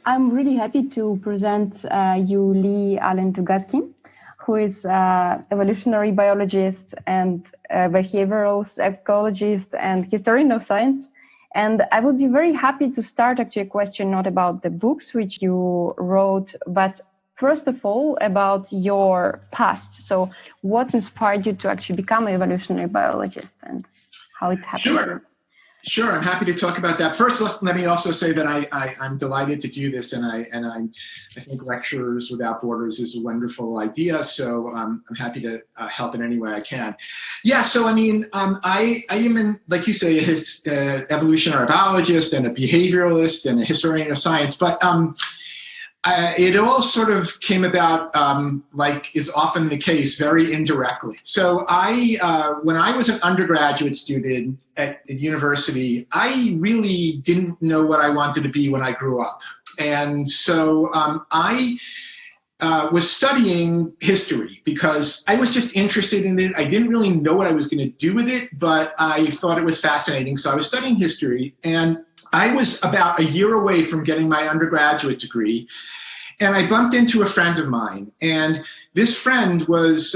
I'm really happy to present you Lee Dugatkin, who is evolutionary biologist and behavioral ecologist and historian of science. And I would be very happy to start actually a question not about the books which you wrote, but first of all about your past. So what inspired you to actually become an evolutionary biologist and how it happened? Sure, I'm happy to talk about that. First, let me also say that I'm delighted to do this, and I think Lecturers Without Borders is a wonderful idea. So I'm happy to help in any way I can. Yeah, so I mean, I am, like you say, a evolutionary biologist and a behavioralist and a historian of science, but it all sort of came about, like is often the case, very indirectly. So when I was an undergraduate student at university, I really didn't know what I wanted to be when I grew up. And so I was studying history because I was just interested in it. I didn't really know what I was going to do with it, but I thought it was fascinating. So I was studying history, and I was about a year away from getting my undergraduate degree. And I bumped into a friend of mine, and this friend was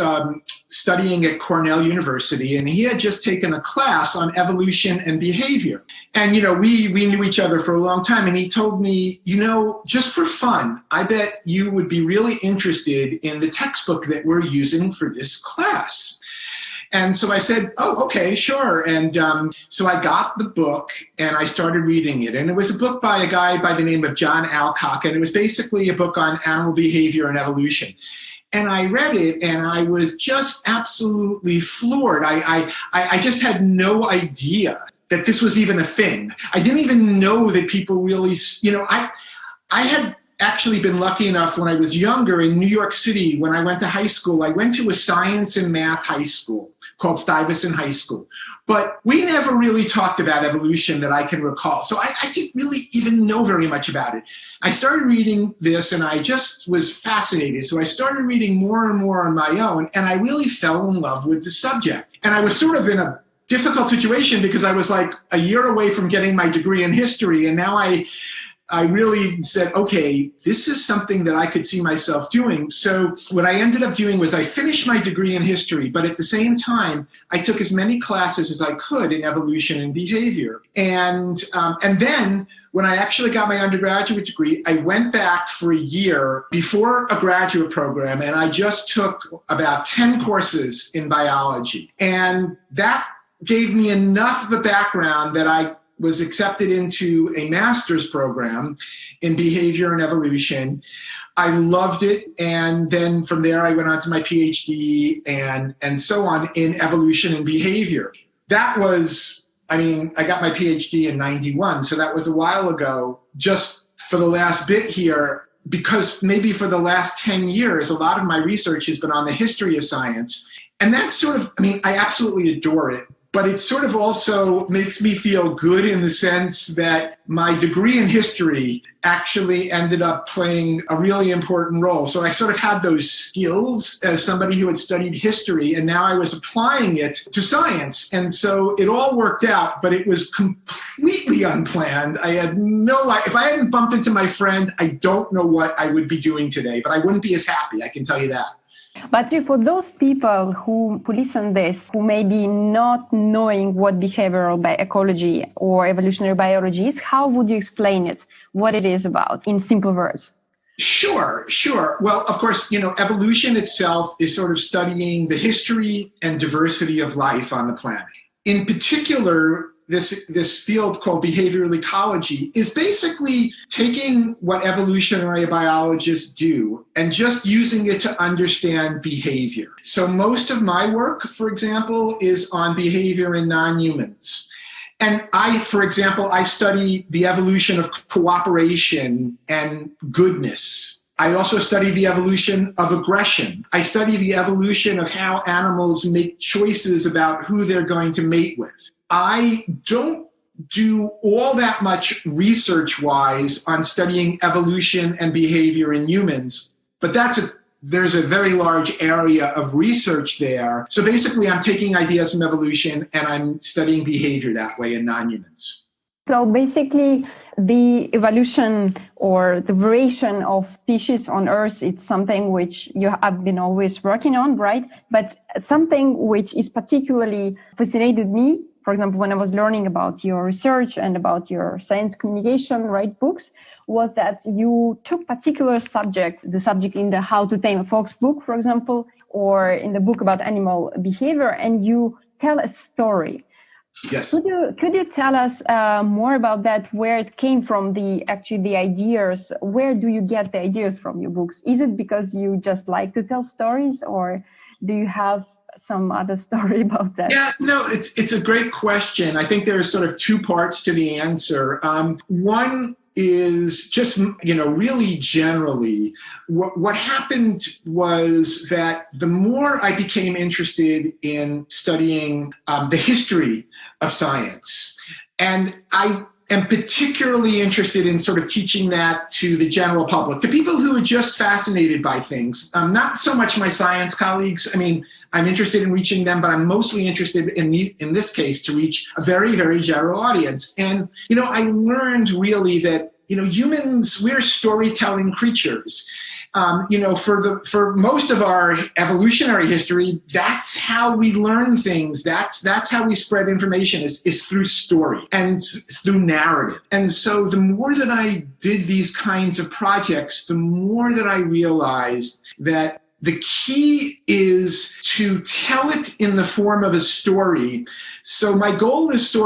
studying at Cornell University, and he had just taken a class on evolution and behavior. And, you know, we knew each other for a long time, and he told me, you know, just for fun, I bet you would be really interested in the textbook that we're using for this class. And so I said, oh, okay, sure. And so I got the book and I started reading it. And it was a book by a guy by the name of John Alcock. And it was basically a book on animal behavior and evolution. And I read it and I was just absolutely floored. I just had no idea that this was even a thing. I didn't even know that people really, you know, I had actually been lucky enough when I was younger in New York City, when I went to high school, I went to a science and math high school called Stuyvesant High School. But we never really talked about evolution that I can recall. So I didn't really even know very much about it. I started reading this and I just was fascinated. So I started reading more and more on my own, and I really fell in love with the subject. And I was sort of in a difficult situation because I was like a year away from getting my degree in history, and now I really said, okay, this is something that I could see myself doing. So what I ended up doing was I finished my degree in history, but at the same time, I took as many classes as I could in evolution and behavior. And then when I actually got my undergraduate degree, I went back for a year before a graduate program, and I just took about 10 courses in biology. And that gave me enough of a background that I was accepted into a master's program in behavior and evolution. I loved it. And then from there, I went on to my PhD and so on in evolution and behavior. That was, I mean, I got my PhD in 91. So that was a while ago. Just for the last bit here, because maybe for the last 10 years, a lot of my research has been on the history of science. And that's sort of, I mean, I absolutely adore it. But it sort of also makes me feel good in the sense that my degree in history actually ended up playing a really important role. So I sort of had those skills as somebody who had studied history, and now I was applying it to science. And so it all worked out, but it was completely unplanned. I had if I hadn't bumped into my friend, I don't know what I would be doing today, but I wouldn't be as happy, I can tell you that. But for those people who listen to this, who may be not knowing what behavioral ecology or evolutionary biology is, how would you explain it, what it is about, in simple words? Sure. Well, of course, you know, evolution itself is sort of studying the history and diversity of life on the planet. In particular, this field called behavioral ecology is basically taking what evolutionary biologists do and just using it to understand behavior. So most of my work, for example, is on behavior in non-humans. And for example, I study the evolution of cooperation and goodness. I also study the evolution of aggression. I study the evolution of how animals make choices about who they're going to mate with. I don't do all that much research-wise on studying evolution and behavior in humans, but there's a very large area of research there. So basically, I'm taking ideas from evolution and I'm studying behavior that way in non-humans. So basically, the evolution or the variation of species on Earth, it's something which you have been always working on, right? But something which is particularly fascinated me, for example, when I was learning about your research and about your science communication, right, books, was that you took particular subject, the subject in the How to Tame a Fox book, for example, or in the book about animal behavior, and you tell a story. Yes. Could you tell us more about that? Where it came from? The ideas. Where do you get the ideas from your books? Is it because you just like to tell stories, or do you have some other story about that? Yeah, no, it's a great question. I think there are sort of two parts to the answer. One is just, really generally, what happened was that the more I became interested in studying the history of science, and I am particularly interested in sort of teaching that to the general public, to people who are just fascinated by things, not so much my science colleagues. I mean, I'm interested in reaching them, but I'm mostly interested in this case to reach a very, very general audience. And, I learned really that, humans, we're storytelling creatures. For most of our evolutionary history, that's how we learn things. That's how we spread information is through story and through narrative. And so the more that I did these kinds of projects, the more that I realized that the key is to tell it in the form of a story. So my goal is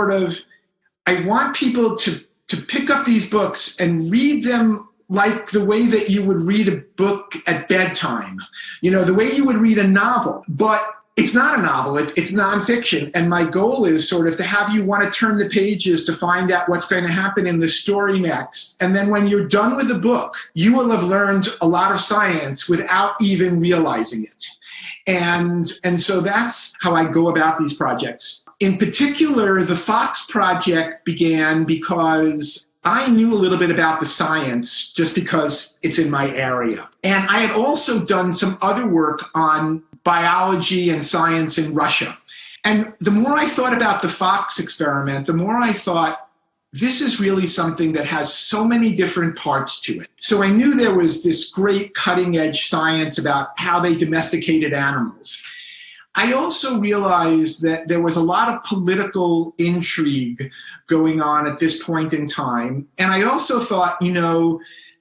I want people to pick up these books and read them like the way that you would read a book at bedtime, the way you would read a novel. But it's not a novel, it's nonfiction. And my goal is sort of to have you want to turn the pages to find out what's going to happen in the story next. And then when you're done with the book, you will have learned a lot of science without even realizing it. And so that's how I go about these projects. In particular, the Fox project began because I knew a little bit about the science just because it's in my area. And I had also done some other work on biology and science in Russia. And the more I thought about the Fox experiment, the more I thought, this is really something that has so many different parts to it. So I knew there was this great cutting edge science about how they domesticated animals. I also realized that there was a lot of political intrigue going on at this point in time. And I also thought,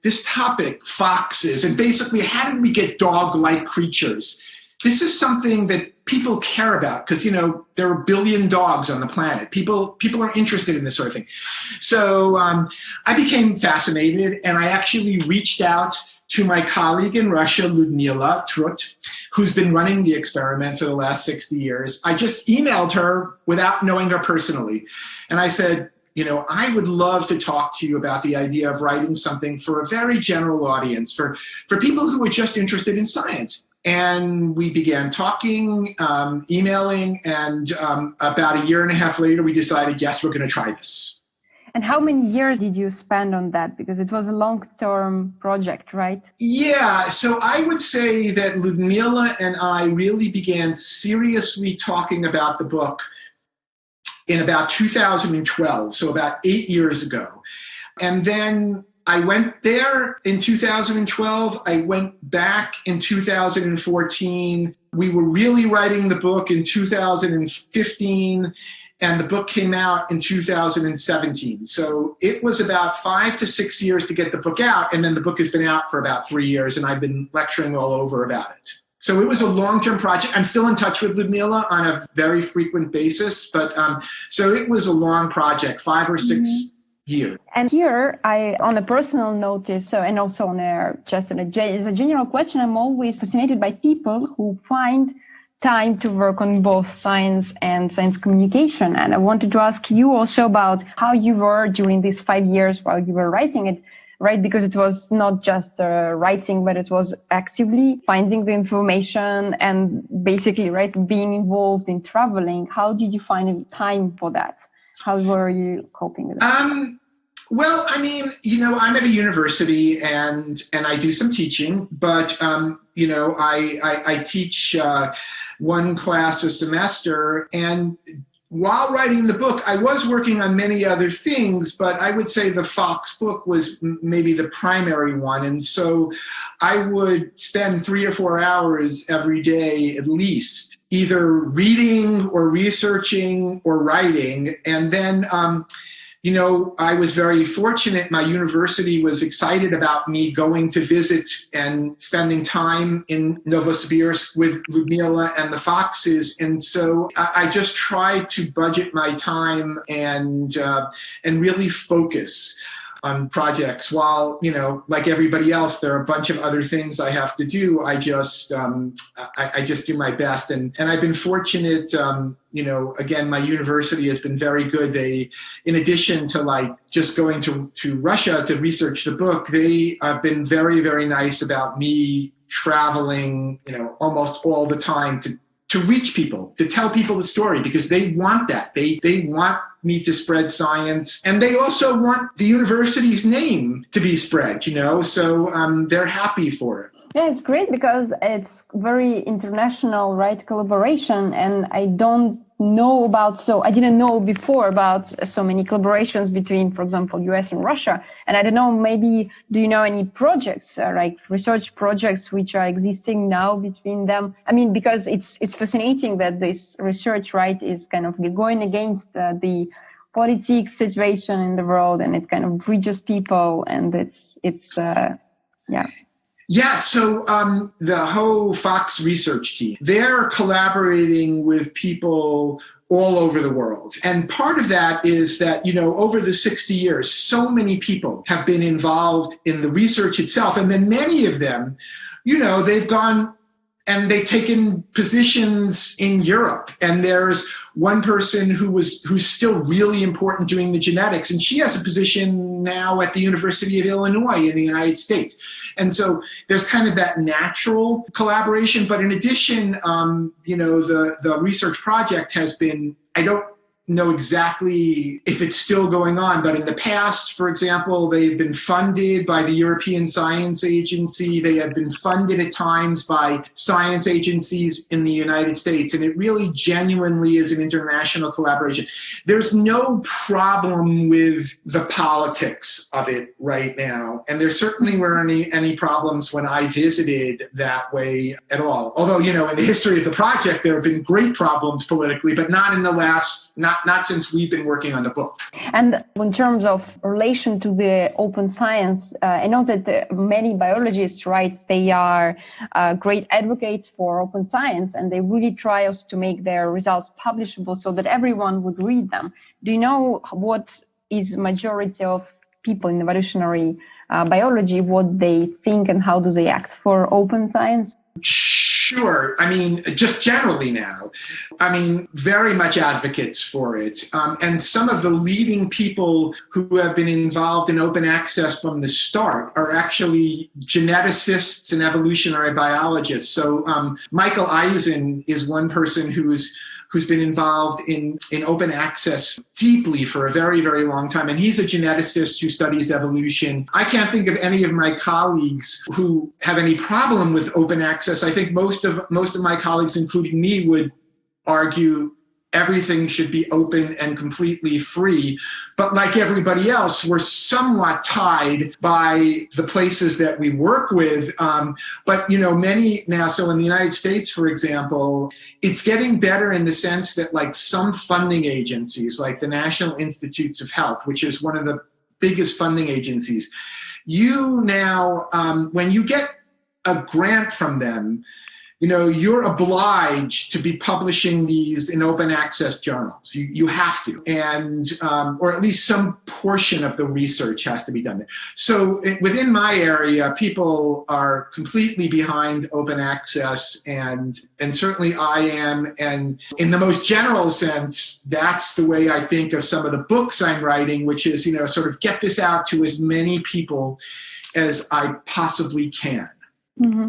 this topic, foxes, and basically how did we get dog-like creatures? This is something that people care about because, there are a billion dogs on the planet. People are interested in this sort of thing. So I became fascinated, and I actually reached out to my colleague in Russia, Ludmila Trut, who's been running the experiment for the last 60 years. I just emailed her without knowing her personally. And I said, I would love to talk to you about the idea of writing something for a very general audience, for people who are just interested in science. And we began talking, emailing, and about a year and a half later, we decided, yes, we're going to try this. And how many years did you spend on that? Because it was a long-term project, right? Yeah, so I would say that Ludmila and I really began seriously talking about the book in about 2012, so about 8 years ago. And then I went there in 2012. I went back in 2014. We were really writing the book in 2015. And the book came out in 2017. So it was about 5 to 6 years to get the book out. And then the book has been out for about 3 years. And I've been lecturing all over about it. So it was a long-term project. I'm still in touch with Ludmila on a very frequent basis. But so it was a long project, 5 or 6 years. And here, on a personal notice, and also on as a general question, I'm always fascinated by people who find time to work on both science and science communication. And I wanted to ask you also about how you were during these 5 years while you were writing it, right? Because it was not just writing, but it was actively finding the information and basically, right, being involved in traveling. How did you find time for that? How were you coping with that? Well, I mean, I'm at a university and I do some teaching, but, I teach one class a semester. And while writing the book, I was working on many other things, but I would say the Fox book was maybe the primary one. And so I would spend 3 or 4 hours every day at least, either reading or researching or writing. And then, I was very fortunate. My university was excited about me going to visit and spending time in Novosibirsk with Ludmila and the foxes. And so I just tried to budget my time and really focus on projects while, like everybody else, there are a bunch of other things I have to do. I just do my best. And I've been fortunate, again, my university has been very good. They, in addition to just going to Russia to research the book, they have been very, very nice about me traveling, almost all the time to reach people, to tell people the story, because they want that. They want me to spread science, and they also want the university's name to be spread, so they're happy for it. Yeah, it's great because it's very international, right, collaboration, and I didn't know before about so many collaborations between, for example, US and Russia. And I don't know, maybe, do you know any projects, like research projects which are existing now between them? I mean, because it's fascinating that this research, right, is kind of going against the politics situation in the world, and it kind of reaches people, and it's yeah. Yeah, so the Ho Fox research team, they're collaborating with people all over the world. And part of that is that, over the 60 years, so many people have been involved in the research itself. And then many of them, they've gone and they've taken positions in Europe. And there's one person who's still really important doing the genetics, and she has a position now at the University of Illinois in the United States. And so there's kind of that natural collaboration. But in addition, the research project has been, I don't know exactly if it's still going on, but in the past, for example, they've been funded by the European Science Agency. They have been funded at times by science agencies in the United States, and it really genuinely is an international collaboration. There's no problem with the politics of it right now, and there certainly weren't any problems when I visited that way at all. Although, in the history of the project, there have been great problems politically, but not in the last, not since we've been working on the book. And in terms of relation to the open science, I know that many biologists, right, they are great advocates for open science, and they really try to make their results publishable so that everyone would read them. Do you know what is majority of people in evolutionary biology, what they think and how do they act for open science? Sure. I mean, just generally now, very much advocates for it. And some of the leading people who have been involved in open access from the start are actually geneticists and evolutionary biologists. So Michael Eisen is one person who's been involved in open access deeply for a very, very long time. And he's a geneticist who studies evolution. I can't think of any of my colleagues who have any problem with open access. I think most of my colleagues, including me, would argue everything should be open and completely free. But like everybody else, we're somewhat tied by the places that we work with. But, many now, so in the United States, for example, it's getting better in the sense that like some funding agencies, like the National Institutes of Health, which is one of the biggest funding agencies, you now, when you get a grant from them, you're obliged to be publishing these in open access journals. You have to, and or at least some portion of the research has to be done there. So within my area, people are completely behind open access, and certainly I am. And in the most general sense, that's the way I think of some of the books I'm writing, which is, sort of get this out to as many people as I possibly can. Mm-hmm.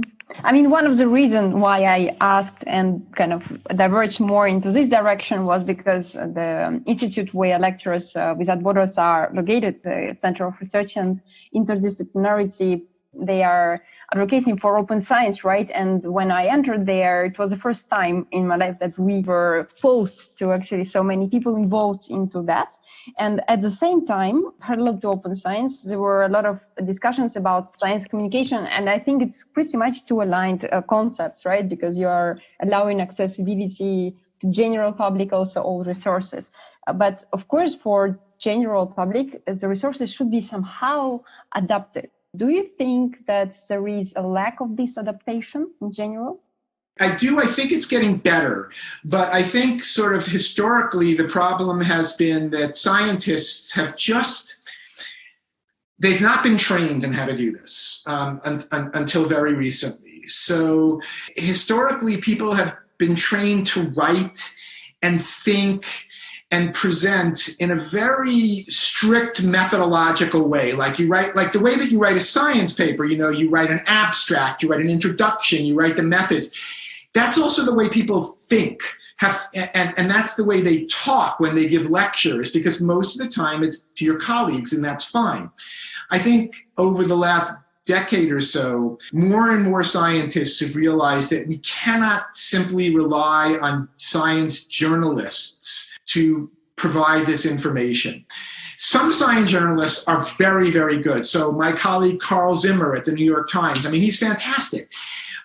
One of the reasons why I asked and kind of diverged more into this direction was because the institute where lecturers without borders are located, the Center of Research and Interdisciplinarity, they are advocating for open science, right? And when I entered there, it was the first time in my life that we were exposed to actually so many people involved into that. And at the same time, parallel to open science, there were a lot of discussions about science communication. And I think it's pretty much two aligned concepts, right? Because you are allowing accessibility to general public, also all resources. But of course, for general public, the resources should be somehow adapted. Do you think that there is a lack of this adaptation in general? I do. I think it's getting better. But I think sort of historically, the problem has been that scientists have they've not been trained in how to do this until very recently. So historically, people have been trained to write and think and present in a very strict methodological way. Like you write, like the way that you write a science paper, you write an abstract, you write an introduction, you write the methods. That's also the way people think, and that's the way they talk when they give lectures, because most of the time it's to your colleagues, and that's fine. I think over the last decade or so, more and more scientists have realized that we cannot simply rely on science journalists to provide this information. Some science journalists are very, very good. So my colleague Carl Zimmer at the New York Times, he's fantastic.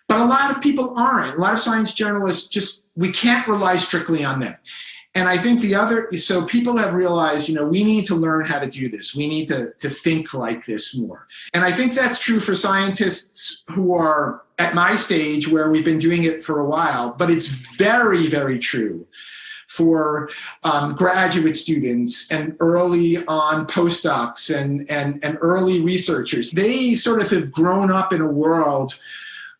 But a lot of people aren't. A lot of science journalists we can't rely strictly on them. And I think so people have realized, we need to learn how to do this. We need to think like this more. And I think that's true for scientists who are at my stage where we've been doing it for a while, but it's very, very true for graduate students and early on postdocs and early researchers. They sort of have grown up in a world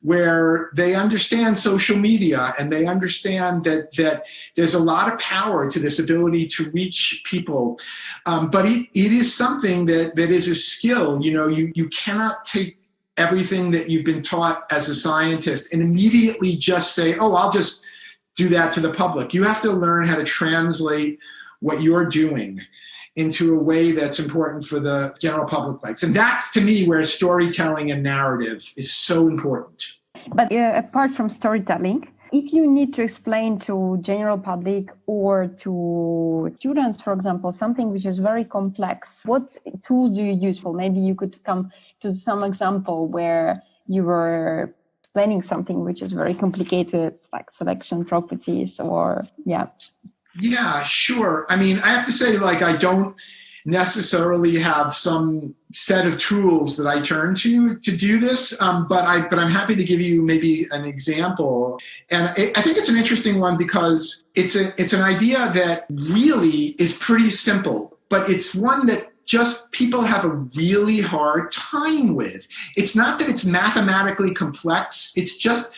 where they understand social media and they understand that there's a lot of power to this ability to reach people. But it is something that is a skill. You cannot take everything that you've been taught as a scientist and immediately just say, oh, I'll just do that to the public. You have to learn how to translate what you're doing into a way that's important for the general public likes. And that's, to me, where storytelling and narrative is so important. But apart from storytelling, if you need to explain to general public or to students, for example, something which is very complex, what tools do you use for? Maybe you could come to some example where you were explaining something which is very complicated, like selection properties or, yeah. Yeah, sure. I have to say, I don't necessarily have some set of tools that I turn to do this, but I'm happy to give you maybe an example. And I think it's an interesting one because it's an idea that really is pretty simple, but it's one that just people have a really hard time with. It's not that it's mathematically complex. It's just,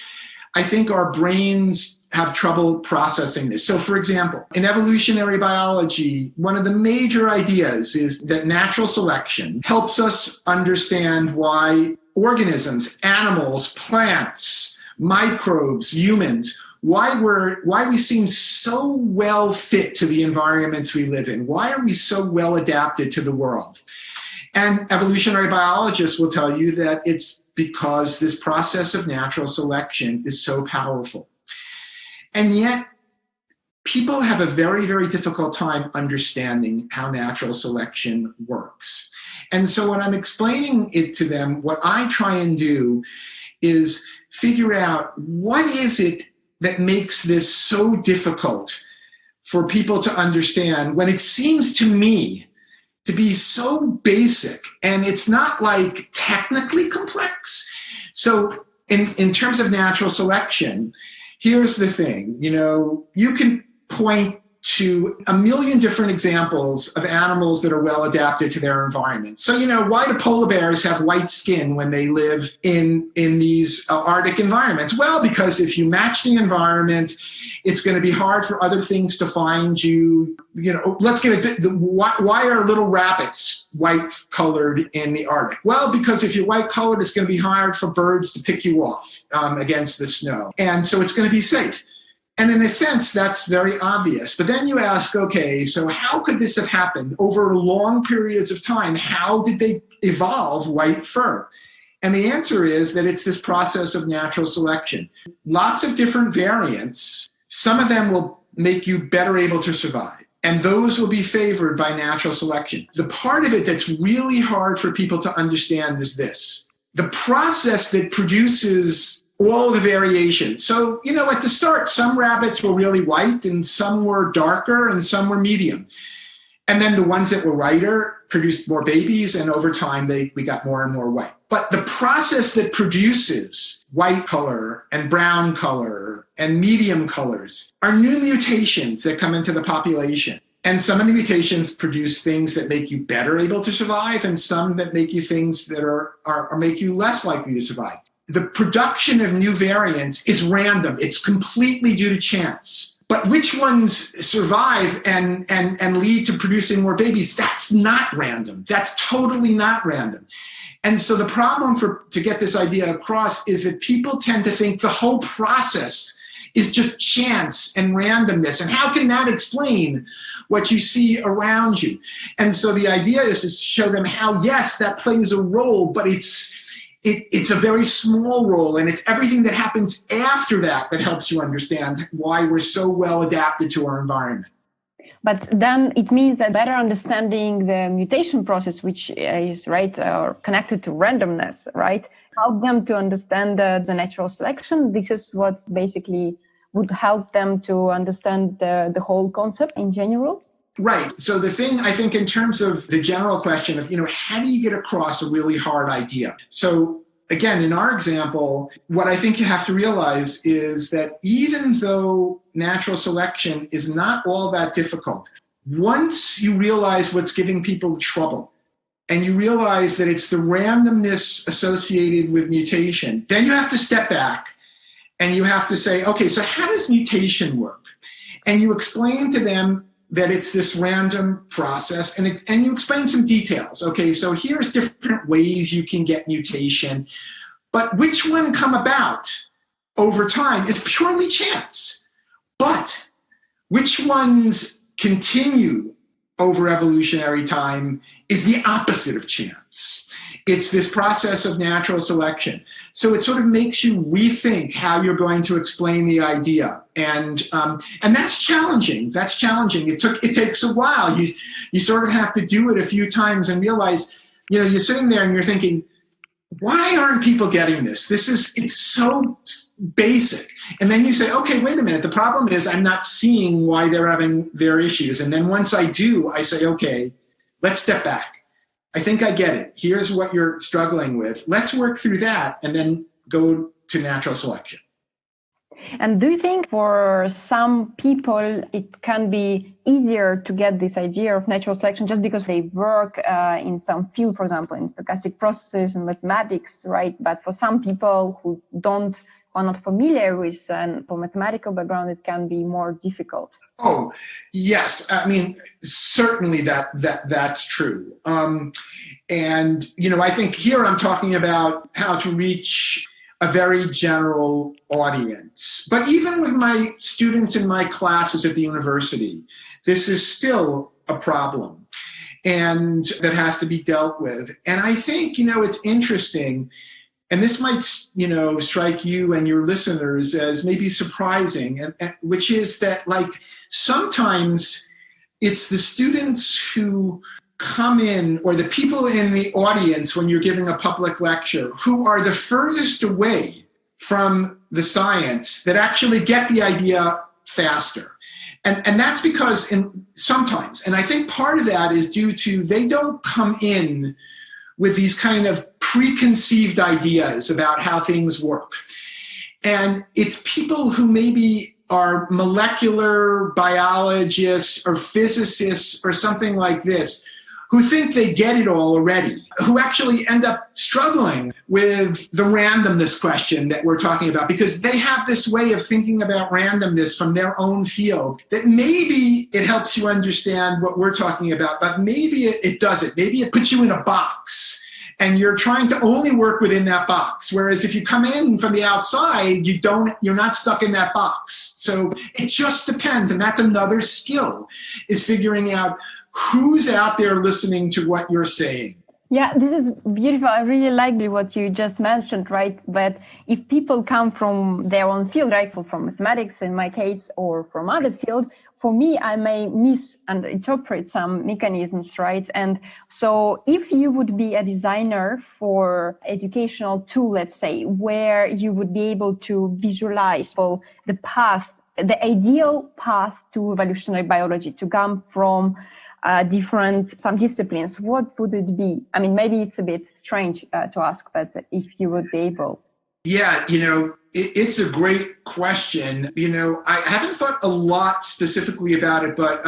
I think our brains have trouble processing this. So for example, in evolutionary biology, one of the major ideas is that natural selection helps us understand why organisms, animals, plants, microbes, humans, why we seem so well fit to the environments we live in. Why are we so well adapted to the world? And evolutionary biologists will tell you that it's because this process of natural selection is so powerful. And yet, people have a very, very difficult time understanding how natural selection works. And so when I'm explaining it to them, what I try and do is figure out what is it that makes this so difficult for people to understand when it seems to me to be so basic, and it's not technically complex. So in terms of natural selection, here's the thing, you can point to a million different examples of animals that are well adapted to their environment. So, why do polar bears have white skin when they live in these Arctic environments? Well, because if you match the environment, it's going to be hard for other things to find you. Let's get a bit, why are little rabbits white colored in the Arctic? Well, because if you're white colored, it's going to be hard for birds to pick you off against the snow. And so it's going to be safe. And in a sense, that's very obvious. But then you ask, okay, so how could this have happened over long periods of time? How did they evolve white fur? And the answer is that it's this process of natural selection. Lots of different variants. Some of them will make you better able to survive, and those will be favored by natural selection. The part of it that's really hard for people to understand is this: the process that produces all the variation. So, at the start, some rabbits were really white and some were darker and some were medium. And then the ones that were whiter produced more babies, and over time we got more and more white. But the process that produces white color and brown color and medium colors are new mutations that come into the population. And some of the mutations produce things that make you better able to survive, and some that make you things that are make you less likely to survive. The production of new variants is random. It's completely due to chance. But which ones survive and lead to producing more babies, that's not random. That's totally not random. And so the problem to get this idea across is that people tend to think the whole process is just chance and randomness. And how can that explain what you see around you? And so the idea is to show them how, yes, that plays a role, but it's a very small role, and it's everything that happens after that helps you understand why we're so well adapted to our environment. But then it means that better understanding the mutation process, which is connected to randomness, right? Help them to understand the natural selection. This is what basically would help them to understand the whole concept in general. Right. So the thing, I think, in terms of the general question of, how do you get across a really hard idea? So again, in our example, what I think you have to realize is that even though natural selection is not all that difficult, once you realize what's giving people trouble, and you realize that it's the randomness associated with mutation, then you have to step back and you have to say, okay, so how does mutation work? And you explain to them that it's this random process, and you explain some details. Okay, so here's different ways you can get mutation, but which one come about over time is purely chance. But which ones continue over evolutionary time is the opposite of chance. It's this process of natural selection. So it sort of makes you rethink how you're going to explain the idea. And that's challenging. That's challenging. It takes a while. You sort of have to do it a few times and realize, you're sitting there and you're thinking, why aren't people getting this? It's so basic. And then you say, okay, wait a minute. The problem is I'm not seeing why they're having their issues. And then once I do, I say, okay, let's step back. I think I get it. Here's what you're struggling with. Let's work through that and then go to natural selection. And do you think for some people it can be easier to get this idea of natural selection just because they work in some field, for example, in stochastic processes and mathematics, right? But for some people who are not familiar with a mathematical background, it can be more difficult. Oh, yes. I mean, certainly that's true. And, I think here I'm talking about how to reach a very general audience. But even with my students in my classes at the university, this is still a problem, and that has to be dealt with. And I think, it's interesting, and this might, strike you and your listeners as maybe surprising, which is that, sometimes it's the students who come in, or the people in the audience when you're giving a public lecture, who are the furthest away from the science that actually get the idea faster. And that's because sometimes, and I think part of that is due to they don't come in with these kind of preconceived ideas about how things work. And it's people who maybe are molecular biologists or physicists or something like this, who think they get it all already, who actually end up struggling with the randomness question that we're talking about, because they have this way of thinking about randomness from their own field that maybe it helps you understand what we're talking about, but maybe it doesn't. Maybe it puts you in a box and you're trying to only work within that box. Whereas if you come in from the outside, you're not stuck in that box. So it just depends. And that's another skill, is figuring out who's out there listening to what you're saying. Yeah, this is beautiful. I really like what you just mentioned, right? But if people come from their own field, right, from mathematics in my case, or from other field, for me, I may miss and interpret some mechanisms, right? And so if you would be a designer for educational tool, let's say, where you would be able to visualize the path, the ideal path to evolutionary biology, to come from some disciplines, what would it be? I mean, maybe it's a bit strange to ask, but if you would be able. Yeah, it's a great question. I haven't thought a lot specifically about it, but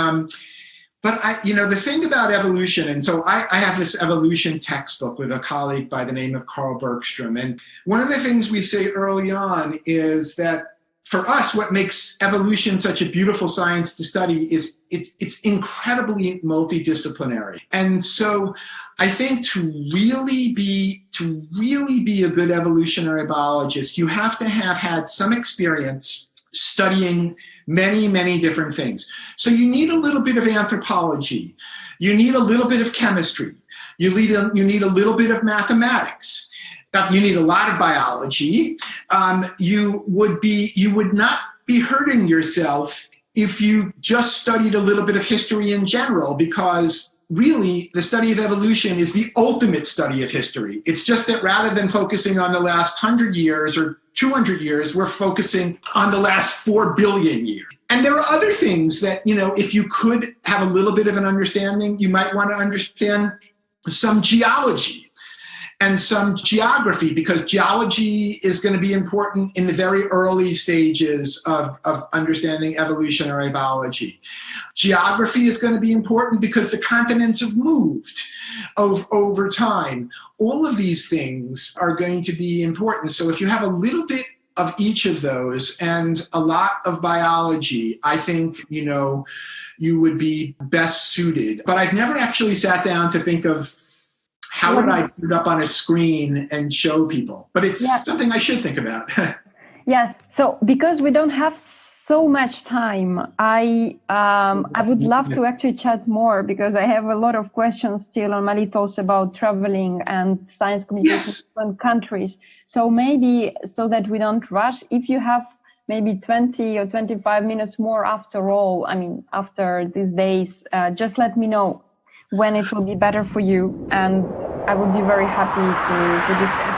the thing about evolution, and so I have this evolution textbook with a colleague by the name of Carl Bergstrom, and one of the things we say early on is that for us, what makes evolution such a beautiful science to study is it's incredibly multidisciplinary. And so I think to really be a good evolutionary biologist, you have to have had some experience studying many, many different things. So you need a little bit of anthropology. You need a little bit of chemistry. You need a little bit of mathematics. You need a lot of biology. You would not be hurting yourself if you just studied a little bit of history in general, because really the study of evolution is the ultimate study of history. It's just that rather than focusing on the last 100 years or 200 years, we're focusing on the last 4 billion years. And there are other things that, if you could have a little bit of an understanding, you might want to understand some geology and some geography, because geology is going to be important in the very early stages of understanding evolutionary biology. Geography is going to be important because the continents have moved over time. All of these things are going to be important. So if you have a little bit of each of those and a lot of biology, I think, you would be best suited. But I've never actually sat down to think of how would I put it up on a screen and show people? But it's something I should think about. Yes. So because we don't have so much time, I would love to actually chat more, because I have a lot of questions still on my list, also about traveling and science communication in different countries. So maybe, so that we don't rush, if you have maybe 20 or 25 minutes more after all, after these days, just let me know when it will be better for you, and I would be very happy to discuss.